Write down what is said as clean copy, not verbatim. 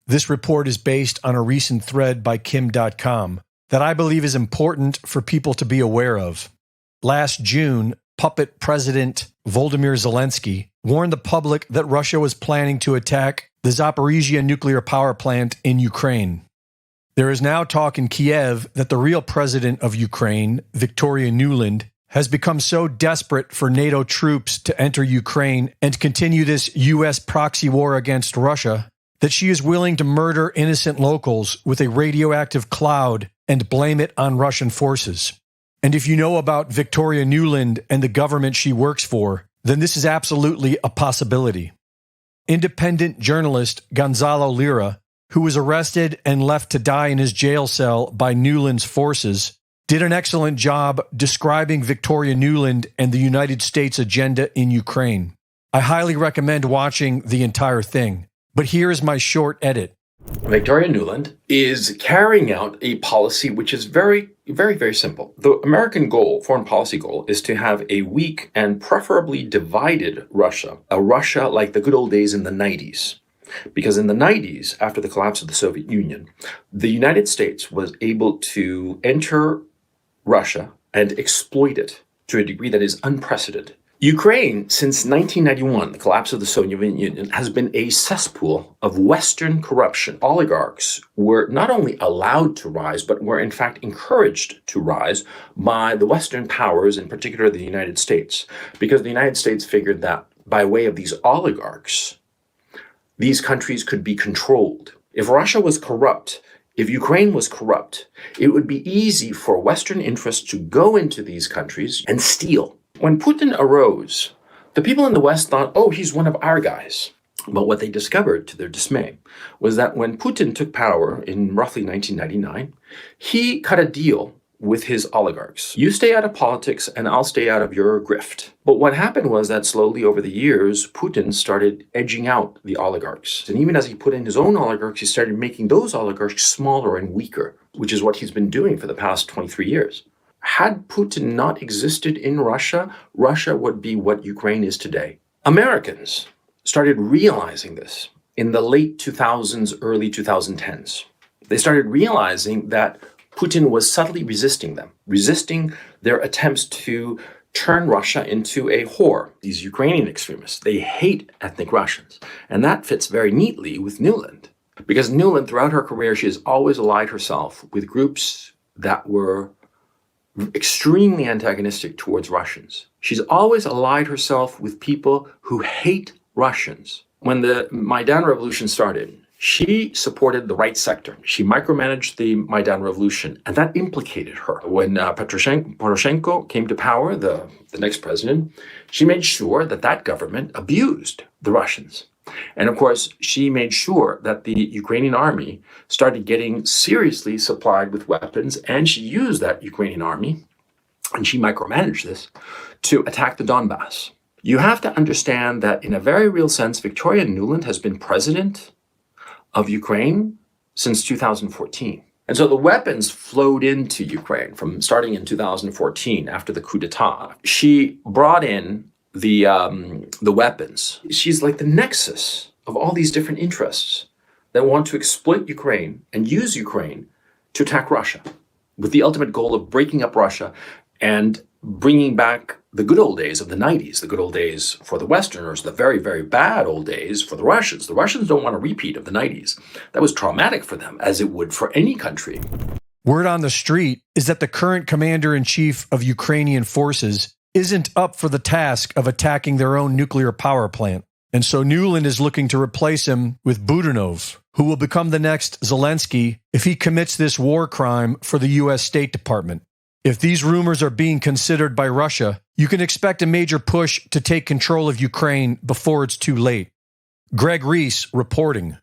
This report is based on a recent thread by Kim.com that I believe is important for people to be aware of. Last June, puppet President Volodymyr Zelensky warned the public that Russia was planning to attack the Zaporizhia nuclear power plant in Ukraine. There is now talk in Kiev that the real president of Ukraine, Victoria Nuland, has become so desperate for NATO troops to enter Ukraine and continue this U.S. proxy war against Russia that she is willing to murder innocent locals with a radioactive cloud and blame it on Russian forces. And if you know about Victoria Nuland and the government she works for, then this is absolutely a possibility. Independent journalist Gonzalo Lira, who was arrested and left to die in his jail cell by Nuland's forces, did an excellent job describing Victoria Nuland and the United States agenda in Ukraine. I highly recommend watching the entire thing, but here is my short edit. Victoria Nuland is carrying out a policy which is very, very simple. The American goal, foreign policy goal, is to have a weak and preferably divided Russia, a Russia like the good old days in the 90s. Because in the 90s, after the collapse of the Soviet Union, the United States was able to enter Russia and exploit it to a degree that is unprecedented. Ukraine, since 1991, the collapse of the Soviet Union, has been a cesspool of Western corruption. Oligarchs were not only allowed to rise, but were in fact encouraged to rise by the Western powers, in particular the United States, because the United States figured that by way of these oligarchs, these countries could be controlled. If Russia was corrupt, if Ukraine was corrupt, it would be easy for Western interests to go into these countries and steal. When Putin arose, the people in the West thought, oh, he's one of our guys. But what they discovered, to their dismay, was that when Putin took power in roughly 1999, he cut a deal with his oligarchs. You stay out of politics and I'll stay out of your grift. But what happened was that slowly over the years, Putin started edging out the oligarchs. And even as he put in his own oligarchs, he started making those oligarchs smaller and weaker, which is what he's been doing for the past 23 years. Had Putin not existed in Russia, Russia would be what Ukraine is today. Americans started realizing this in the late 2000s, early 2010s. They started realizing that Putin was subtly resisting them, resisting their attempts to turn Russia into a whore. These Ukrainian extremists, they hate ethnic Russians. And that fits very neatly with Nuland. Because Nuland, throughout her career, she has always allied herself with groups that were extremely antagonistic towards Russians. She's always allied herself with people who hate Russians. When the Maidan Revolution started, she supported the right sector. She micromanaged the Maidan Revolution, and that implicated her. When Poroshenko came to power, the next president, she made sure that that government abused the Russians. And of course, she made sure that the Ukrainian army started getting seriously supplied with weapons, and she used that Ukrainian army, and she micromanaged this, to attack the Donbass. You have to understand that in a very real sense, Victoria Nuland has been president of Ukraine since 2014. And so the weapons flowed into Ukraine from starting in 2014 after the coup d'etat. She brought in the weapons. She's like the nexus of all these different interests that want to exploit Ukraine and use Ukraine to attack Russia, with the ultimate goal of breaking up Russia and bringing back the good old days of the 90s, the good old days for the Westerners, the very, very bad old days for the Russians. The Russians don't want a repeat of the 90s. That was traumatic for them, as it would for any country. Word on the street is that the current commander-in-chief of Ukrainian forces isn't up for the task of attacking their own nuclear power plant. And so Nuland is looking to replace him with Budanov, who will become the next Zelensky if he commits this war crime for the U.S. State Department. If these rumors are being considered by Russia, you can expect a major push to take control of Ukraine before it's too late. Greg Reese reporting.